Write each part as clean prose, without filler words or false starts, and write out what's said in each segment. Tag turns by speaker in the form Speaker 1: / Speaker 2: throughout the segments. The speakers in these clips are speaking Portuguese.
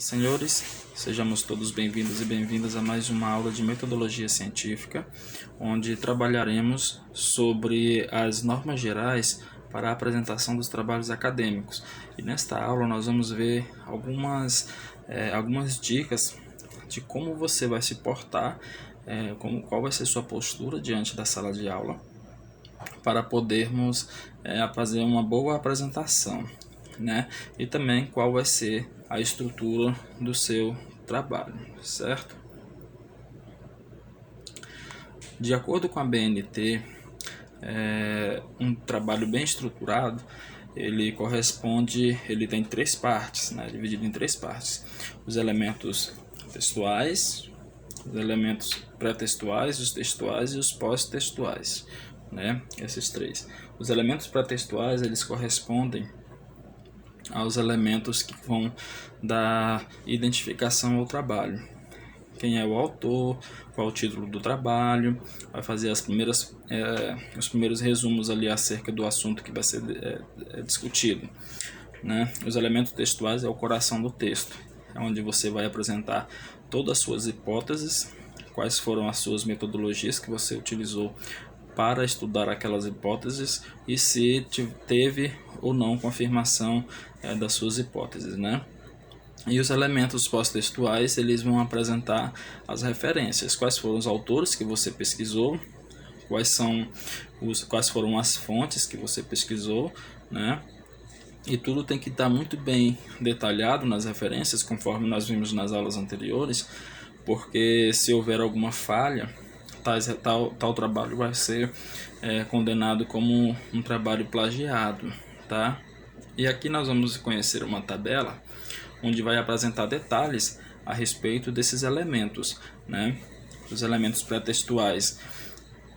Speaker 1: Senhores, sejamos todos bem-vindos e bem-vindas a mais uma aula de metodologia científica, onde trabalharemos sobre as normas gerais para a apresentação dos trabalhos acadêmicos. E nesta aula nós vamos ver algumas dicas de como você vai se portar, qual vai ser sua postura diante da sala de aula, para podermos fazer uma boa apresentação, né? E também qual vai ser a estrutura do seu trabalho, certo? De acordo com a BNT, um trabalho bem estruturado, ele tem três partes, né? Dividido em três partes: os elementos textuais, os elementos pré-textuais, os textuais e os pós-textuais, né? Esses três. Os elementos pré-textuais, eles correspondem aos elementos que vão dar identificação ao trabalho. Quem é o autor, qual o título do trabalho, vai fazer os primeiros resumos ali acerca do assunto que vai ser discutido, né? Os elementos textuais é o coração do texto, é onde você vai apresentar todas as suas hipóteses, quais foram as suas metodologias que você utilizou para estudar aquelas hipóteses e se teve ou não confirmação das suas hipóteses, né? E os elementos pós-textuais, eles vão apresentar as referências, quais foram os autores que você pesquisou, quais foram as fontes que você pesquisou, né? E tudo tem que estar muito bem detalhado nas referências, conforme nós vimos nas aulas anteriores, porque se houver alguma falha, tal trabalho vai ser condenado como um trabalho plagiado, tá? E aqui nós vamos conhecer uma tabela onde vai apresentar detalhes a respeito desses elementos, né? Os elementos pré-textuais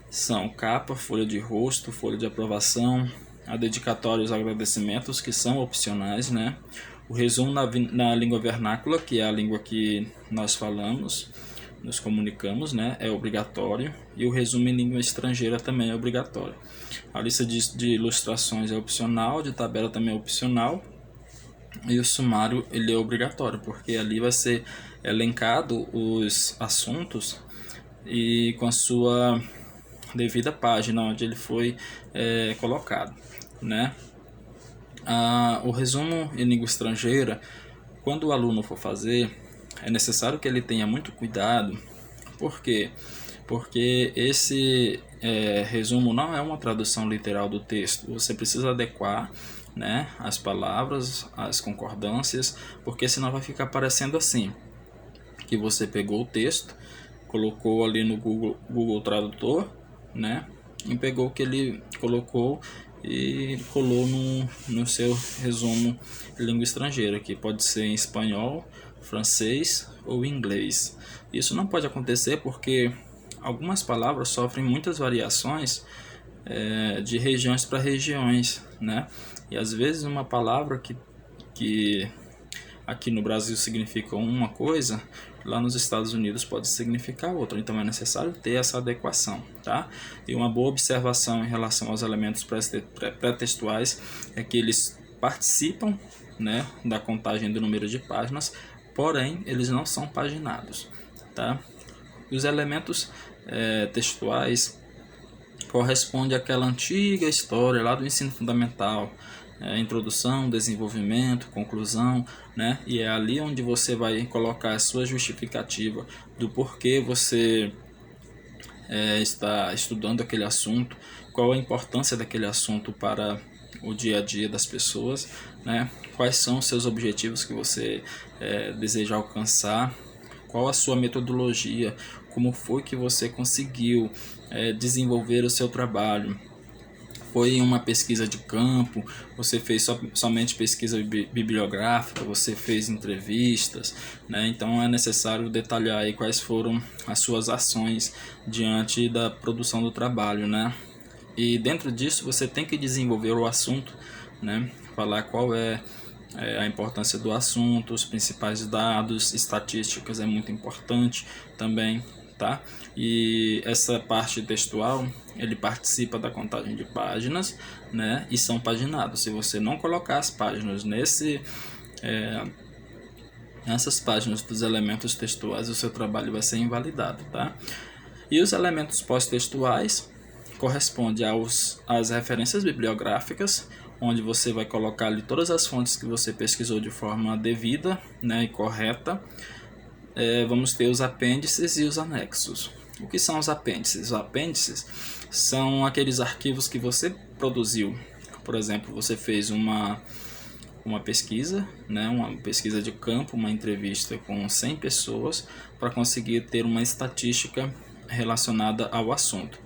Speaker 1: são capa, folha de rosto, folha de aprovação, a dedicatória e os agradecimentos, que são opcionais, né? O resumo na língua vernácula, que é a língua que nós falamos, nos comunicamos, né? É obrigatório. E o resumo em língua estrangeira também é obrigatório. A lista de ilustrações é opcional, de tabela também é opcional. E o sumário, ele é obrigatório, porque ali vai ser elencado os assuntos e com a sua devida página onde ele foi colocado, né? O resumo em língua estrangeira, quando o aluno for fazer, é necessário que ele tenha muito cuidado. Por quê? Porque esse resumo não é uma tradução literal do texto. Você precisa adequar, né, as palavras, as concordâncias, porque senão vai ficar parecendo assim, que você pegou o texto, colocou ali no Google Tradutor, né, e pegou o que ele colocou e colou no seu resumo em língua estrangeira, que pode ser em espanhol, francês ou inglês. Isso não pode acontecer porque algumas palavras sofrem muitas variações de regiões para regiões, né? E às vezes uma palavra que aqui no Brasil significa uma coisa, lá nos Estados Unidos pode significar outra. Então é necessário ter essa adequação, tá? E uma boa observação em relação aos elementos pré-textuais é que eles participam, né, da contagem do número de páginas, porém eles não são paginados, tá? E os elementos textuais correspondem àquela antiga história lá do ensino fundamental, introdução, desenvolvimento, conclusão, né? E é ali onde você vai colocar a sua justificativa do porquê você está estudando aquele assunto, qual a importância daquele assunto para o dia a dia das pessoas, né? Quais são os seus objetivos que você deseja alcançar, qual a sua metodologia, como foi que você conseguiu desenvolver o seu trabalho. Foi em uma pesquisa de campo, você fez somente pesquisa bibliográfica, você fez entrevistas, né? Então é necessário detalhar aí quais foram as suas ações diante da produção do trabalho, né? E dentro disso você tem que desenvolver o assunto, né? Falar qual é a importância do assunto, os principais dados, estatísticas é muito importante também, tá? E essa parte textual, ele participa da contagem de páginas, né? E são paginados. Se você não colocar as páginas nessas páginas dos elementos textuais, o seu trabalho vai ser invalidado, tá? E os elementos pós-textuais correspondem às referências bibliográficas, onde você vai colocar ali todas as fontes que você pesquisou de forma devida, né, e correta. Vamos ter os apêndices e os anexos. O que são os apêndices? Os apêndices são aqueles arquivos que você produziu. Por exemplo, você fez uma pesquisa, né, uma pesquisa de campo, uma entrevista com 100 pessoas para conseguir ter uma estatística relacionada ao assunto.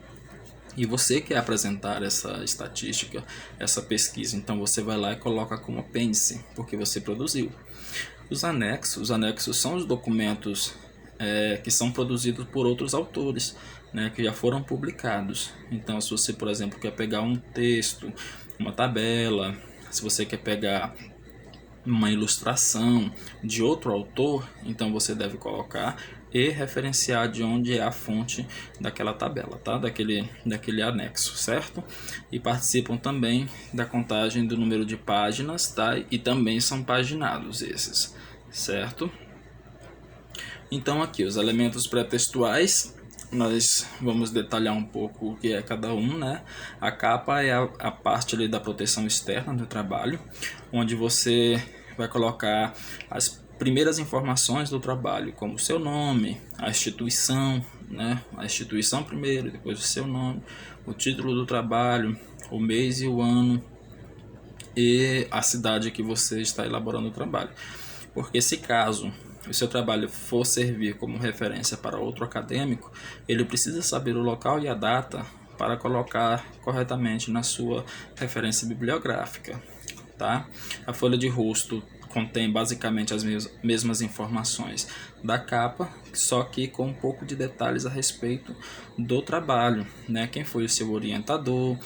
Speaker 1: E você quer apresentar essa estatística, essa pesquisa, então você vai lá e coloca como apêndice, porque você produziu. Os anexos são os documentos que são produzidos por outros autores, né, que já foram publicados. Então, se você, por exemplo, quer pegar um texto, uma tabela, se você quer pegar uma ilustração de outro autor, então você deve colocar e referenciar de onde é a fonte daquela tabela, tá? Daquele anexo, certo? E participam também da contagem do número de páginas, tá? E também são paginados esses, certo? Então aqui, os elementos pré-textuais, nós vamos detalhar um pouco o que é cada um, né? A capa é a parte ali da proteção externa do trabalho, onde você vai colocar as primeiras informações do trabalho, como o seu nome, a instituição, né? A instituição primeiro, depois o seu nome, o título do trabalho, o mês e o ano e a cidade que você está elaborando o trabalho. Porque se caso o seu trabalho for servir como referência para outro acadêmico, ele precisa saber o local e a data para colocar corretamente na sua referência bibliográfica, tá? A folha de rosto contém basicamente as mesmas informações da capa, só que com um pouco de detalhes a respeito do trabalho, né? Quem foi o seu orientador,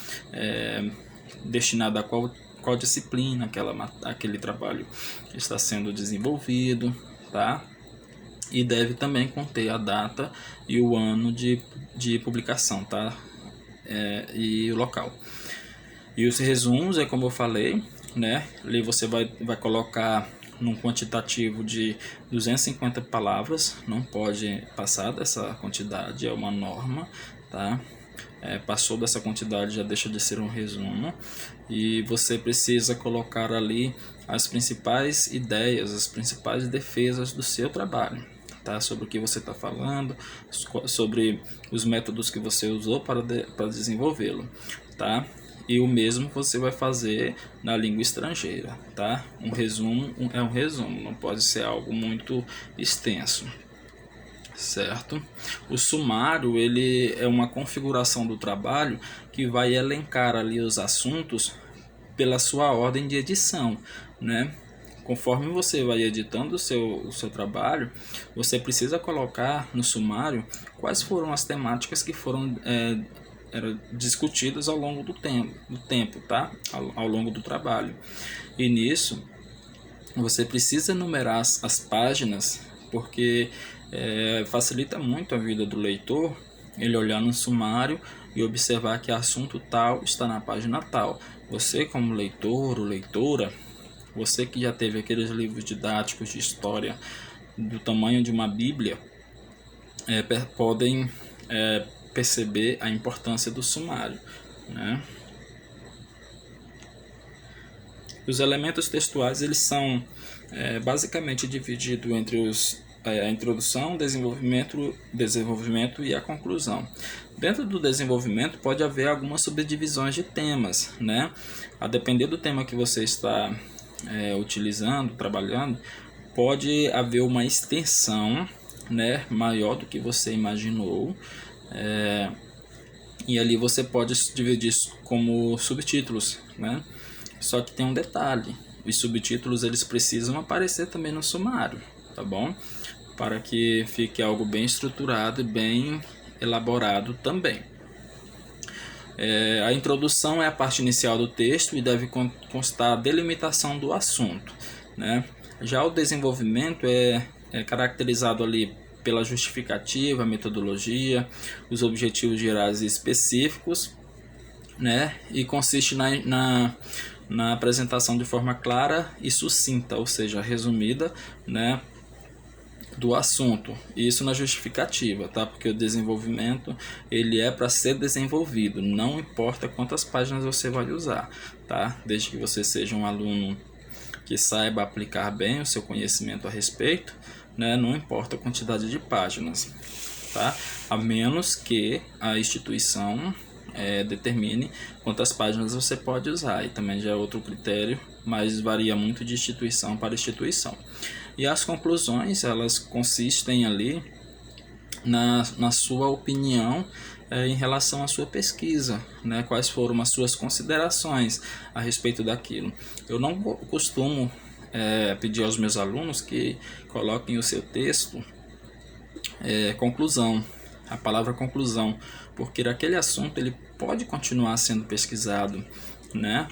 Speaker 1: destinado a qual disciplina aquele trabalho está sendo desenvolvido, tá? E deve também conter a data e o ano de publicação, tá? E o local. E os resumos é como eu falei, né? Ali você vai colocar num quantitativo de 250 palavras, não pode passar dessa quantidade, é uma norma, tá? Passou dessa quantidade já deixa de ser um resumo, e você precisa colocar ali as principais ideias, as principais defesas do seu trabalho, tá? Sobre o que você está falando, sobre os métodos que você usou para desenvolvê-lo, tá? E o mesmo você vai fazer na língua estrangeira, tá? Um resumo é um resumo, não pode ser algo muito extenso, certo? O sumário, ele é uma configuração do trabalho que vai elencar ali os assuntos pela sua ordem de edição, né? Conforme você vai editando o seu trabalho, você precisa colocar no sumário quais foram as temáticas que foram discutidas ao longo do tempo, tá? Ao longo do trabalho. E nisso, você precisa numerar as páginas, porque facilita muito a vida do leitor ele olhar no sumário e observar que assunto tal está na página tal. Você, como leitor ou leitora, você que já teve aqueles livros didáticos de história do tamanho de uma bíblia, podem perceber a importância do sumário, né? Os elementos textuais, eles são basicamente divididos entre a introdução, desenvolvimento e a conclusão. Dentro do desenvolvimento pode haver algumas subdivisões de temas, né? A depender do tema que você está utilizando, trabalhando, pode haver uma extensão, né, maior do que você imaginou, e ali você pode dividir isso como subtítulos, né? Só que tem um detalhe: os subtítulos eles precisam aparecer também no sumário, tá bom? Para que fique algo bem estruturado e bem elaborado também. A introdução é a parte inicial do texto e deve constar a delimitação do assunto, né? Já o desenvolvimento é caracterizado ali pela justificativa, metodologia, os objetivos gerais e específicos, né? E consiste na apresentação de forma clara e sucinta, ou seja, resumida, né? do assunto, isso na justificativa, tá? Porque o desenvolvimento ele é para ser desenvolvido, não importa quantas páginas você vai usar, tá? Desde que você seja um aluno que saiba aplicar bem o seu conhecimento a respeito, né? Não importa a quantidade de páginas, tá? A menos que a instituição determine quantas páginas você pode usar, e também já é outro critério, mas varia muito de instituição para instituição. E as conclusões, elas consistem ali na sua opinião em relação à sua pesquisa, né? Quais foram as suas considerações a respeito daquilo. Eu não costumo pedir aos meus alunos que coloquem o seu texto conclusão, a palavra conclusão, porque aquele assunto ele pode continuar sendo pesquisado, né?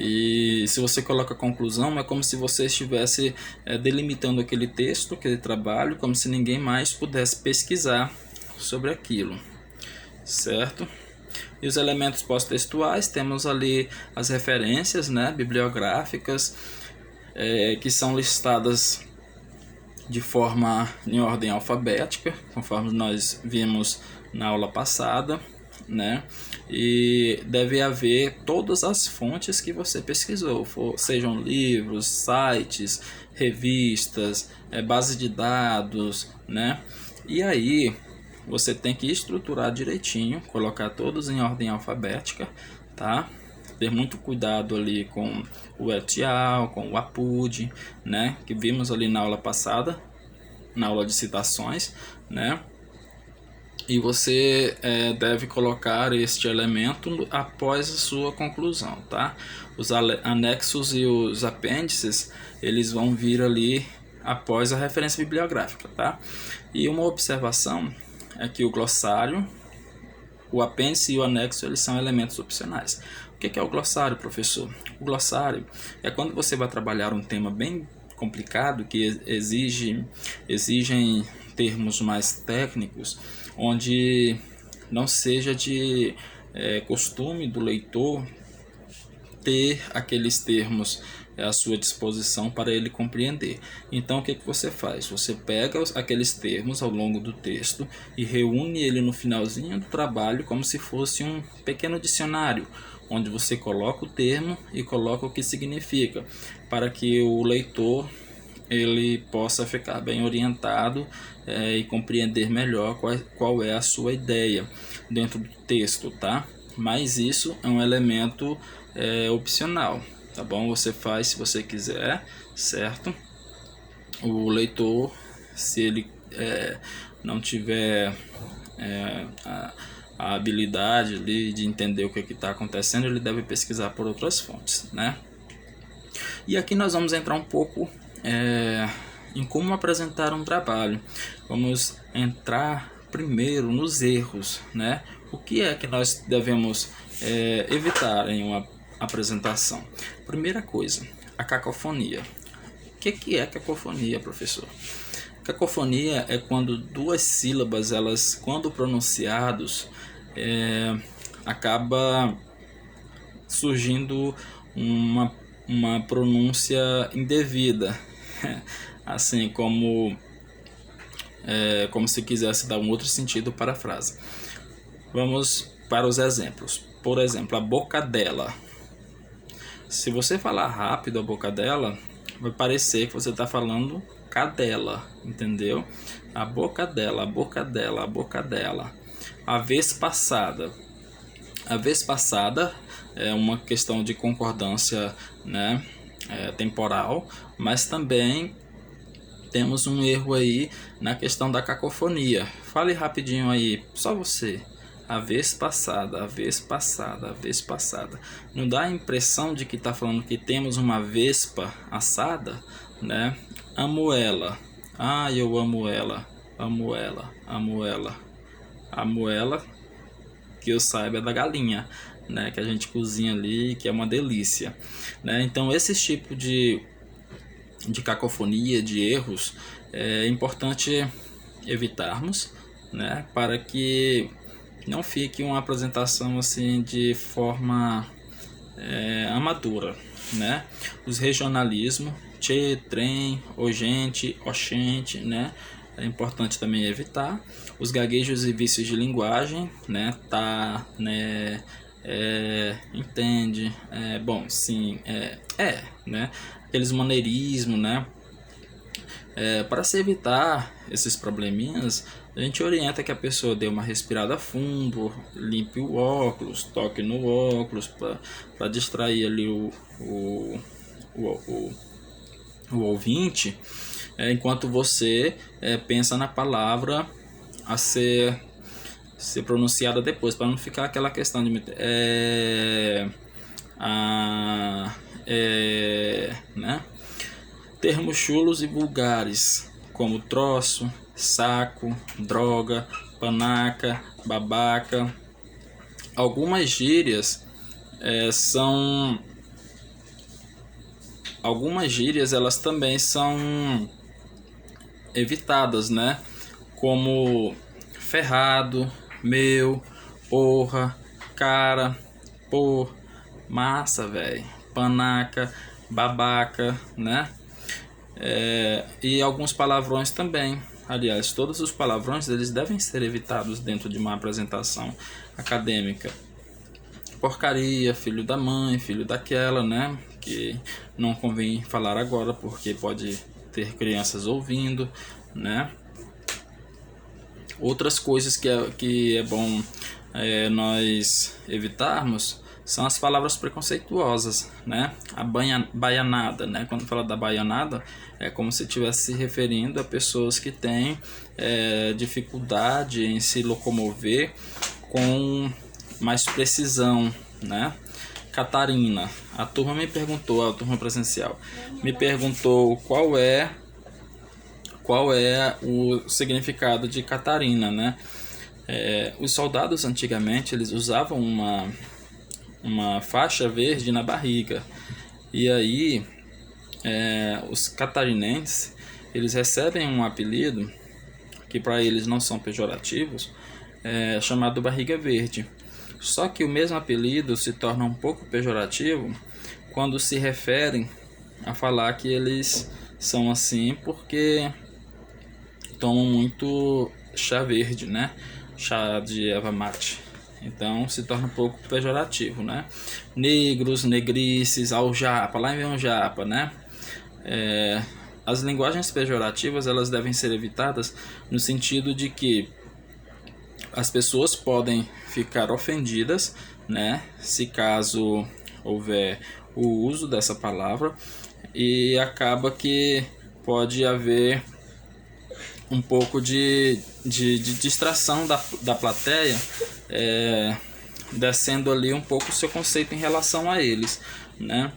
Speaker 1: E se você coloca conclusão, é como se você estivesse delimitando aquele texto, aquele trabalho, como se ninguém mais pudesse pesquisar sobre aquilo, certo? E os elementos pós-textuais, temos ali as referências, né, bibliográficas, que são listadas de forma em ordem alfabética, conforme nós vimos na aula passada, né? E deve haver todas as fontes que você pesquisou, sejam livros, sites, revistas, base de dados, né? E aí você tem que estruturar direitinho, colocar todos em ordem alfabética, tá? Ter muito cuidado ali com o et al, com o apud, né? Que vimos ali na aula passada, na aula de citações, né? E você deve colocar este elemento após a sua conclusão, tá? Os anexos e os apêndices, eles vão vir ali após a referência bibliográfica, tá? E uma observação é que o glossário, o apêndice e o anexo, eles são elementos opcionais. O que é o glossário, professor? O glossário é quando você vai trabalhar um tema bem complicado, que exigem termos mais técnicos, onde não seja de costume do leitor ter aqueles termos à sua disposição para ele compreender. Então o que você faz? Você pega aqueles termos ao longo do texto e reúne ele no finalzinho do trabalho como se fosse um pequeno dicionário, onde você coloca o termo e coloca o que significa, para que o leitor ele possa ficar bem orientado e compreender melhor qual é a sua ideia dentro do texto, tá? Mas isso é um elemento opcional, tá bom? Você faz se você quiser, certo? O leitor, se ele não tiver a habilidade ali de entender o que está acontecendo, ele deve pesquisar por outras fontes, né? E aqui nós vamos entrar um pouco em como apresentar um trabalho. Vamos entrar primeiro nos erros, né? O que é que nós devemos evitar em uma apresentação? Primeira coisa, a cacofonia. O que é cacofonia, professor? Cacofonia é quando duas sílabas, elas, quando pronunciados, acaba surgindo uma pronúncia indevida, assim como se quisesse dar um outro sentido para a frase. Vamos para os exemplos. Por exemplo, a boca dela. Se você falar rápido a boca dela, vai parecer que você está falando cadela, entendeu? A boca dela, a boca dela, a boca dela. A vez passada. A vez passada é uma questão de concordância, né, temporal, mas também temos um erro aí na questão da cacofonia. Fale rapidinho aí, só você. A vez passada, a vez passada, a vez passada. Não dá a impressão de que está falando que temos uma vespa assada, né? Amo ela. Ah, eu amo ela. Amo ela, amo ela. Amo ela, que eu saiba, é da galinha, né? Que a gente cozinha ali, que é uma delícia, né? Então, esse tipo de cacofonia, de erros, é importante evitarmos, né? Para que não fique uma apresentação assim de forma amadora, né? Os regionalismos tchê, trem, gente, oxente, né? É importante também evitar os gaguejos e vícios de linguagem, né? Tá, né? Entende, bom, sim, né? Aqueles maneirismos, né? Para se evitar esses probleminhas, a gente orienta que a pessoa dê uma respirada fundo, limpe o óculos, toque no óculos para distrair ali o, o ouvinte, enquanto você pensa na palavra a ser pronunciada depois, para não ficar aquela questão de né? Termos chulos e vulgares, como troço, saco, droga, panaca, babaca. Algumas gírias elas também são evitadas, né? Como ferrado, meu, porra, cara, pô, massa, velho, panaca, babaca, né? E alguns palavrões também. Aliás, todos os palavrões eles devem ser evitados dentro de uma apresentação acadêmica. Porcaria, filho da mãe, filho daquela, né? Que não convém falar agora porque pode ter crianças ouvindo, né? Outras coisas que é bom nós evitarmos são as palavras preconceituosas, né? A baianada, né? Quando fala da baianada, é como se estivesse se referindo a pessoas que têm dificuldade em se locomover com mais precisão, né? Catarina, a turma presencial, me perguntou qual é o significado de Catarina, né? Os soldados antigamente eles usavam uma faixa verde na barriga, e aí os catarinenses eles recebem um apelido que para eles não são pejorativos, chamado barriga verde. Só que o mesmo apelido se torna um pouco pejorativo quando se referem a falar que eles são assim porque tomam muito chá verde, né? Chá de erva mate. Então se torna um pouco pejorativo, né? Negros, negrices, aljapa, lá vem um japa, né? As linguagens pejorativas elas devem ser evitadas no sentido de que as pessoas podem ficar ofendidas, né? Se caso houver o uso dessa palavra, e acaba que pode haver um pouco de distração da plateia, descendo ali um pouco o seu conceito em relação a eles, né?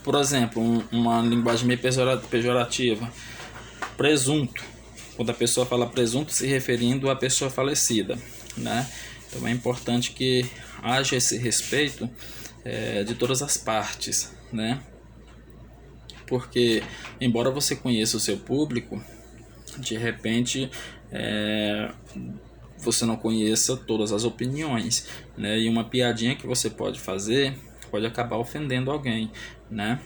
Speaker 1: Por exemplo, uma linguagem meio pejorativa, presunto. Quando a pessoa fala presunto, se referindo à pessoa falecida, né? Então é importante que haja esse respeito de todas as partes, né? Porque, embora você conheça o seu público, de repente você não conheça todas as opiniões, né? E uma piadinha que você pode fazer pode acabar ofendendo alguém, né?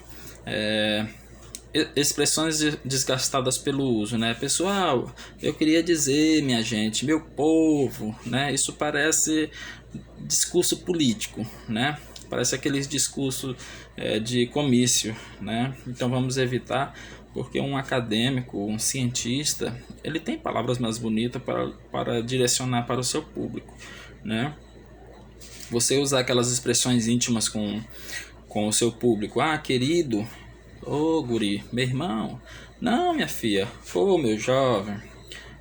Speaker 1: Expressões desgastadas pelo uso, né? Pessoal, eu queria dizer, minha gente, meu povo, né? Isso parece discurso político, né? Parece aqueles discursos de comício, né? Então vamos evitar, porque um acadêmico, um cientista, ele tem palavras mais bonitas para direcionar para o seu público, né? Você usar aquelas expressões íntimas com o seu público, querido, ô guri, meu irmão, não minha filha, ô meu jovem,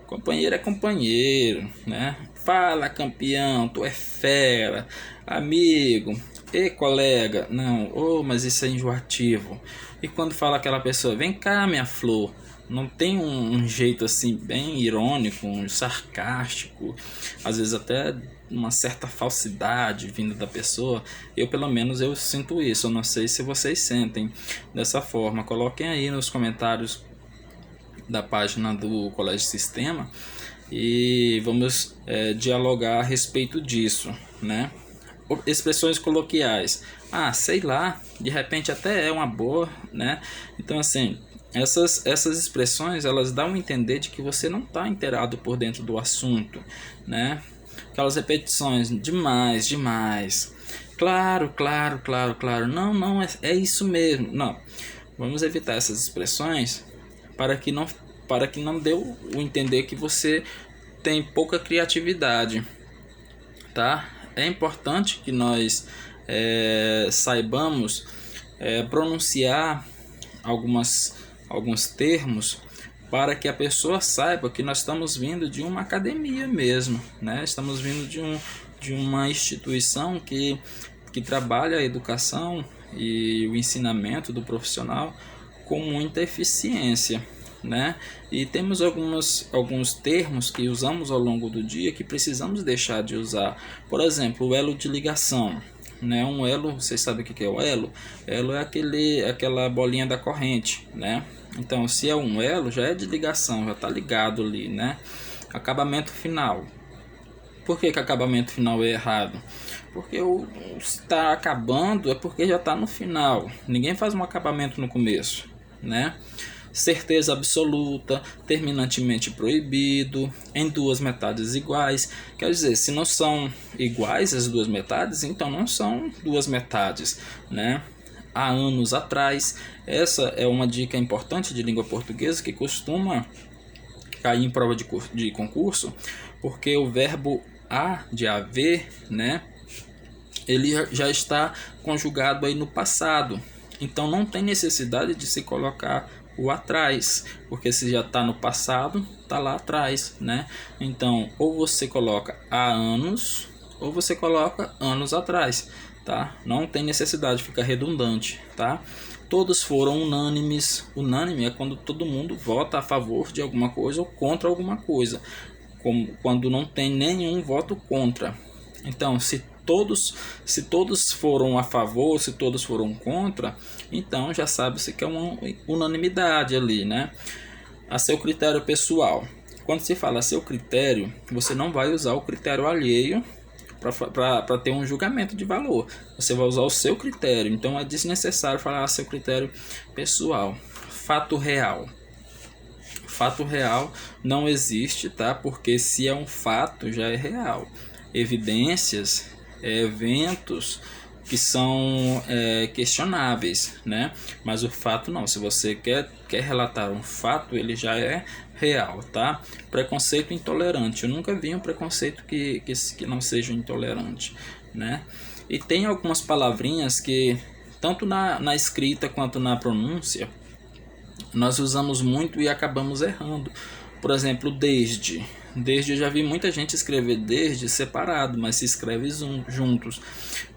Speaker 1: companheiro é companheiro, né? Fala campeão, tu é fera, amigo, e colega, não, mas isso é enjoativo. E quando fala aquela pessoa, vem cá minha flor, não tem um jeito assim bem irônico, sarcástico, às vezes até uma certa falsidade vindo da pessoa. Pelo menos eu sinto isso, eu não sei se vocês sentem dessa forma. Coloquem aí nos comentários da página do Colégio Sistema e vamos dialogar a respeito disso, né? expressões coloquiais. Ah, sei lá, de repente até é uma boa, né? Então, assim, essas expressões, elas dão a entender de que você não está inteirado por dentro do assunto, né? Aquelas repetições, demais, demais. Claro, claro, claro, claro. Não, não, é isso mesmo. Não, vamos evitar essas expressões para que não dê o entender que você tem pouca criatividade, tá? É importante que nós saibamos pronunciar alguns termos para que a pessoa saiba que nós estamos vindo de uma academia mesmo, né? Estamos vindo de uma instituição que trabalha a educação e o ensinamento do profissional com muita eficiência, né? E temos alguns termos que usamos ao longo do dia que precisamos deixar de usar. Por exemplo, o elo de ligação, né? Um elo, vocês sabem o que é o elo? Elo é aquela bolinha da corrente, né? Então, se é um elo, já é de ligação, já está ligado ali, né? Acabamento final. Por que acabamento final é errado? Porque está acabando é porque já está no final. Ninguém faz um acabamento no começo, né? Certeza absoluta, terminantemente proibido, em duas metades iguais. Quer dizer, se não são iguais as duas metades, então não são duas metades, né? Há anos atrás, essa é uma dica importante de língua portuguesa que costuma cair em prova de concurso, porque o verbo há, de haver, né? Ele já está conjugado aí no passado, então não tem necessidade de se colocar o atrás, porque se já está no passado, está lá atrás, né? Então, ou você coloca há anos, ou você coloca anos atrás, tá? Não tem necessidade, fica redundante, tá? Todos foram unânimes. Unânime é quando todo mundo vota a favor de alguma coisa ou contra alguma coisa, como quando não tem nenhum voto contra. Então, se todos foram a favor, se todos foram contra, então já sabe-se que é uma unanimidade ali, né? A seu critério pessoal. Quando se fala a seu critério, você não vai usar o critério alheio para ter um julgamento de valor. Você vai usar o seu critério. Então é desnecessário falar a seu critério pessoal. Fato real. Fato real não existe, tá? Porque se é um fato, já é real. Evidências, eventos que são questionáveis, né? Mas o fato não. Se você quer relatar um fato, ele já é real, tá? Preconceito intolerante. Eu nunca vi um preconceito que não seja intolerante, né? E tem algumas palavrinhas que, tanto na escrita quanto na pronúncia, nós usamos muito e acabamos errando. Por exemplo, desde. Desde eu já vi muita gente escrever desde separado, mas se escreve juntos.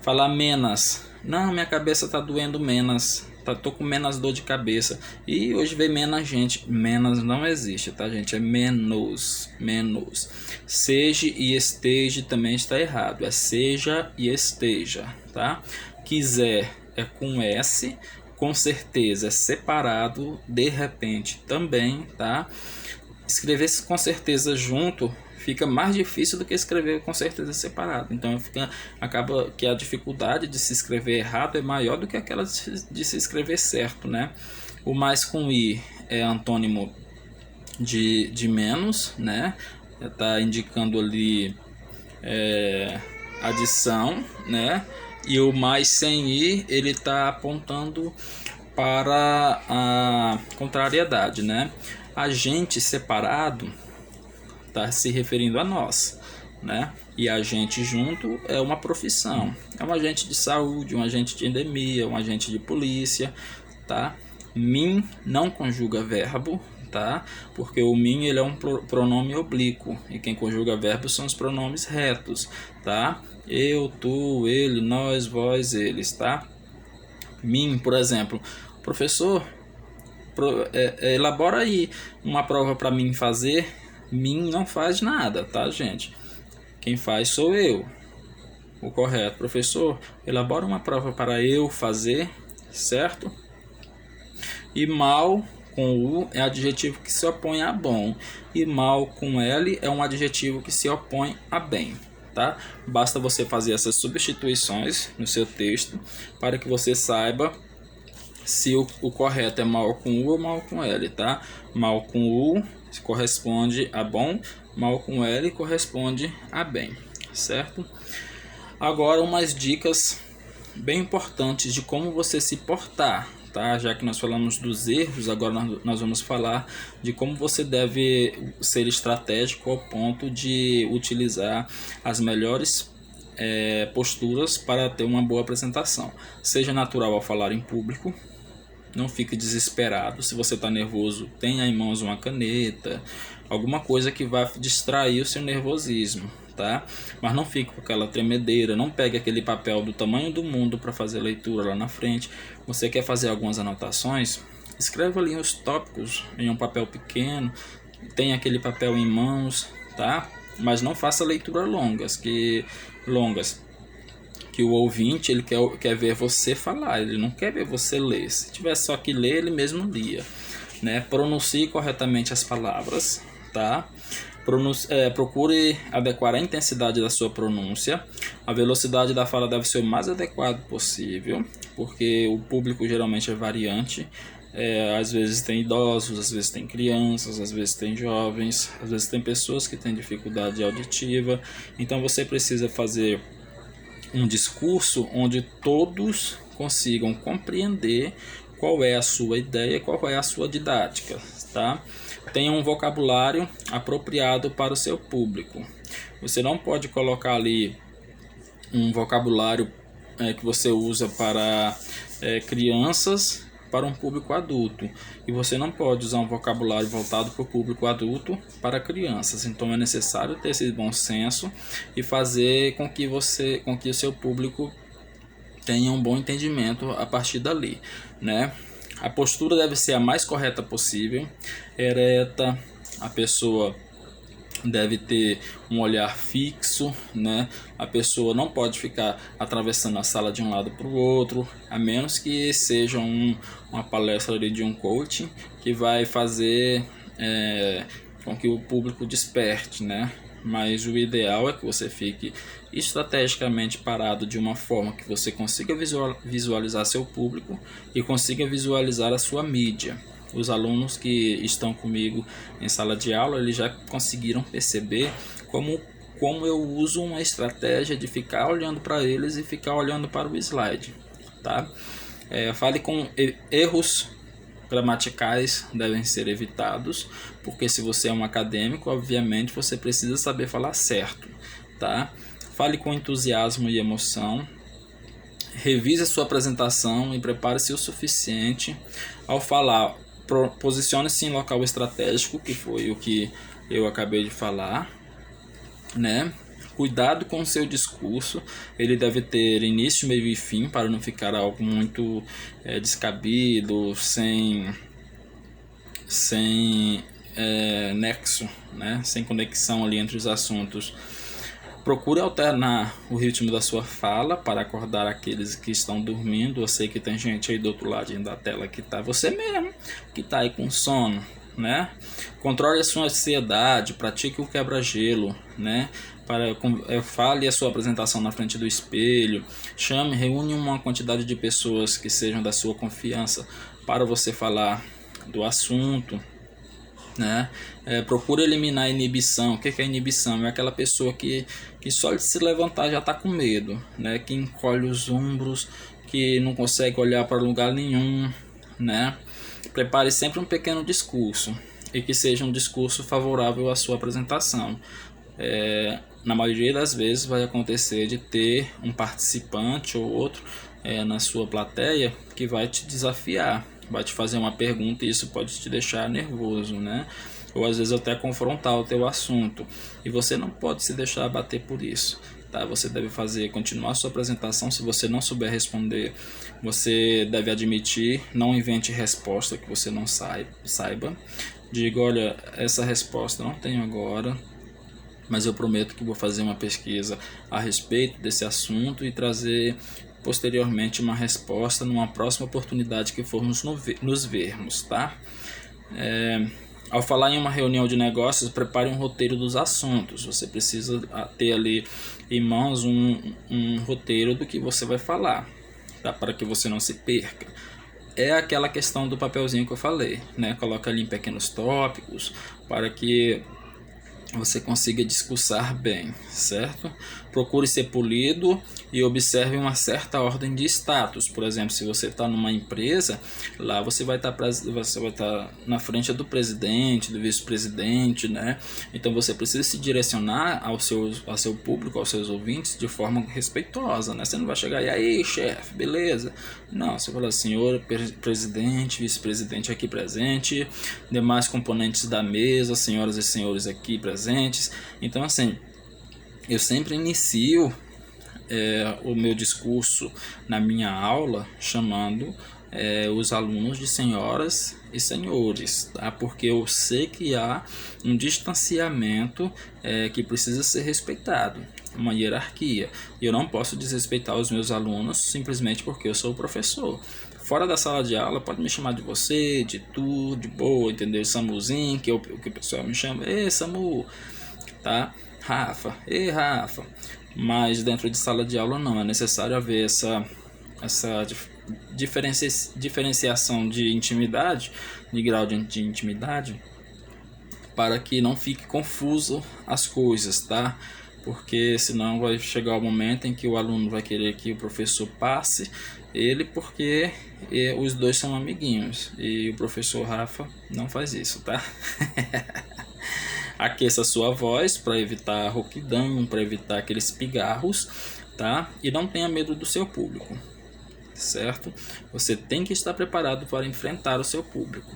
Speaker 1: Falar menos. Não, minha cabeça tá doendo menos. Tô com menos dor de cabeça. E hoje vem menos gente. Menos não existe, tá, gente? É menos. Menos. Seja e esteja também está errado. É seja e esteja, tá? Quiser é com S. Com certeza é separado. De repente também, tá? Escrever com certeza junto fica mais difícil do que escrever com certeza separado. Então acaba que a dificuldade de se escrever errado é maior do que aquela de se escrever certo, né? O mais com i é antônimo de menos, né? Está indicando ali adição, né? E o mais sem i, ele está apontando para a contrariedade, né? Agente separado está se referindo a nós, né? E agente junto é uma profissão. É um agente de saúde, um agente de endemia, um agente de polícia, tá? Mim não conjuga verbo, tá? Porque o mim ele é um pronome oblíquo e quem conjuga verbo são os pronomes retos, tá? Eu, tu, ele, nós, vós, eles, tá? Mim, por exemplo, professor, elabora aí uma prova para mim fazer. Mim não faz nada, tá, gente? Quem faz sou eu. O correto, professor, elabora uma prova para eu fazer, certo? E mal com U é adjetivo que se opõe a bom. E mal com L é um adjetivo que se opõe a bem, tá? Basta você fazer essas substituições no seu texto para que você saiba se o correto é mal com U ou mal com L, tá? Mal com U corresponde a bom, mal com L corresponde a bem, certo? Agora umas dicas bem importantes de como você se portar, tá? Já que nós falamos dos erros, agora nós vamos falar de como você deve ser estratégico ao ponto de utilizar as melhores posturas para ter uma boa apresentação. Seja natural ao falar em público, não fique desesperado. Se você está nervoso, tenha em mãos uma caneta, alguma coisa que vá distrair o seu nervosismo, tá? Mas não fique com aquela tremedeira, não pegue aquele papel do tamanho do mundo para fazer leitura lá na frente. Você quer fazer algumas anotações? Escreva ali os tópicos em um papel pequeno, tenha aquele papel em mãos, tá? Mas não faça leituras longas, que o ouvinte ele quer ver você falar, ele não quer ver você ler. Se tivesse só que ler, ele mesmo lia, né? Pronuncie corretamente as palavras, tá? Procure adequar a intensidade da sua pronúncia. A velocidade da fala deve ser o mais adequado possível, porque o público geralmente é variante. Às vezes tem idosos, às vezes tem crianças, às vezes tem jovens, às vezes tem pessoas que têm dificuldade auditiva. Então você precisa fazer um discurso onde todos consigam compreender qual é a sua ideia, qual é a sua didática, tá? Tenha um vocabulário apropriado para o seu público. Você não pode colocar ali um vocabulário que você usa para crianças para um público adulto, e você não pode usar um vocabulário voltado para o público adulto para crianças. Então é necessário ter esse bom senso e fazer com que o seu público tenha um bom entendimento a partir dali, né? A postura deve ser a mais correta possível, ereta. A pessoa deve ter um olhar fixo, né? A pessoa não pode ficar atravessando a sala de um lado para o outro, a menos que seja uma palestra ali de um coaching que vai fazer com que o público desperte, né? Mas o ideal é que você fique estrategicamente parado de uma forma que você consiga visualizar seu público e consiga visualizar a sua mídia. Os alunos que estão comigo em sala de aula, eles já conseguiram perceber como eu uso uma estratégia de ficar olhando para eles e ficar olhando para o slide, tá? Fale com erros gramaticais, devem ser evitados, porque se você é um acadêmico, obviamente você precisa saber falar certo, tá? Fale com entusiasmo e emoção. Revise a sua apresentação e prepare-se o suficiente. Ao falar, posicione-se em local estratégico, que foi o que eu acabei de falar, né? Cuidado com o seu discurso, ele deve ter início, meio e fim, para não ficar algo muito descabido, sem nexo, né? Sem conexão ali entre os assuntos. Procure alternar o ritmo da sua fala para acordar aqueles que estão dormindo. Eu sei que tem gente aí do outro lado da tela que tá, você mesmo, que tá aí com sono, né? Controle a sua ansiedade, pratique o quebra-gelo, né? Fale a sua apresentação na frente do espelho, reúne uma quantidade de pessoas que sejam da sua confiança para você falar do assunto, né? Procura eliminar a inibição. O que é inibição? É aquela pessoa que só de se levantar já está com medo, né? Que encolhe os ombros, que não consegue olhar para lugar nenhum, né? Prepare sempre um pequeno discurso e que seja um discurso favorável à sua apresentação. Na maioria das vezes vai acontecer de ter um participante ou outro na sua plateia que vai te desafiar, vai te fazer uma pergunta e isso pode te deixar nervoso, né? Ou às vezes até confrontar o teu assunto, e você não pode se deixar abater por isso, tá? Você deve continuar a sua apresentação. Se você não souber responder, você deve admitir, não invente resposta que você não saiba. Diga, olha, essa resposta não tenho agora, mas eu prometo que vou fazer uma pesquisa a respeito desse assunto e trazer posteriormente uma resposta numa próxima oportunidade que formos nos vermos, tá? Ao falar em uma reunião de negócios, prepare um roteiro dos assuntos. Você precisa ter ali em mãos um roteiro do que você vai falar, tá? Para que você não se perca. É aquela questão do papelzinho que eu falei, né? Coloca ali em pequenos tópicos para que você consiga discursar bem, certo? Procure ser polido e observe uma certa ordem de status. Por exemplo, se você está numa empresa, lá você vai estar na frente do presidente, do vice-presidente, né? Então você precisa se direcionar ao seu público, aos seus ouvintes, de forma respeitosa, né? Você não vai chegar e aí, chefe, beleza? Não, você fala, senhor presidente, vice-presidente aqui presente, demais componentes da mesa, senhoras e senhores aqui presentes. Então, assim, eu sempre inicio o meu discurso na minha aula chamando os alunos de senhoras e senhores, tá? Porque eu sei que há um distanciamento que precisa ser respeitado, uma hierarquia. E eu não posso desrespeitar os meus alunos simplesmente porque eu sou o professor. Fora da sala de aula, pode me chamar de você, de tu, de boa, entendeu? Samuzinho, que o pessoal me chama. Ei, Samu, tá? Rafa, ei, Rafa. Mas dentro de sala de aula não, é necessário haver essa diferenciação de intimidade, de grau de intimidade, para que não fique confuso as coisas, tá? Porque senão vai chegar o momento em que o aluno vai querer que o professor passe ele, porque os dois são amiguinhos e o professor Rafa não faz isso, tá? Aqueça a sua voz para evitar rouquidão, para evitar aqueles pigarros, tá? E não tenha medo do seu público, certo? Você tem que estar preparado para enfrentar o seu público.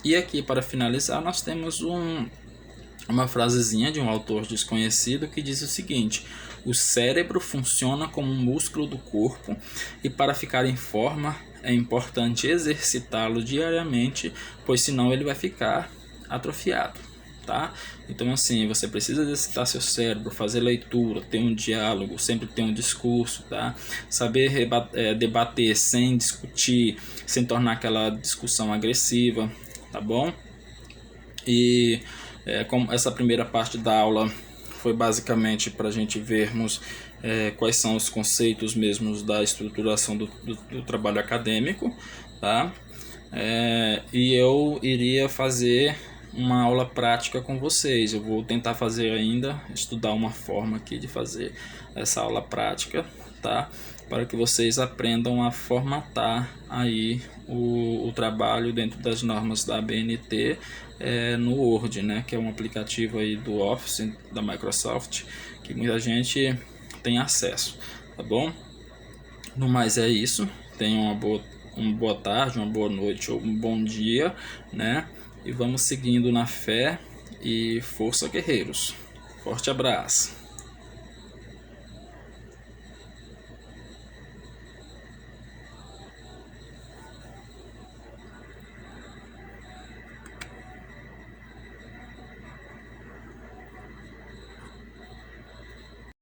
Speaker 1: E aqui, para finalizar, nós temos uma frasezinha de um autor desconhecido que diz o seguinte: o cérebro funciona como um músculo do corpo e para ficar em forma é importante exercitá-lo diariamente, pois senão ele vai ficar atrofiado, tá? Então, assim, você precisa exercitar seu cérebro, fazer leitura, ter um diálogo, sempre ter um discurso, tá? Saber debater sem discutir, sem tornar aquela discussão agressiva, tá bom? E como essa primeira parte da aula foi basicamente para a gente vermos quais são os conceitos mesmos da estruturação do trabalho acadêmico, tá? E eu iria fazer uma aula prática com vocês. Eu vou tentar fazer ainda, estudar uma forma aqui de fazer essa aula prática, tá? Para que vocês aprendam a formatar aí o trabalho dentro das normas da ABNT no Word, né? Que é um aplicativo aí do Office da Microsoft que muita gente tem acesso, tá bom? No mais é isso. Tenham uma boa tarde, uma boa noite ou um bom dia, né? E vamos seguindo na fé e força, guerreiros. Forte abraço.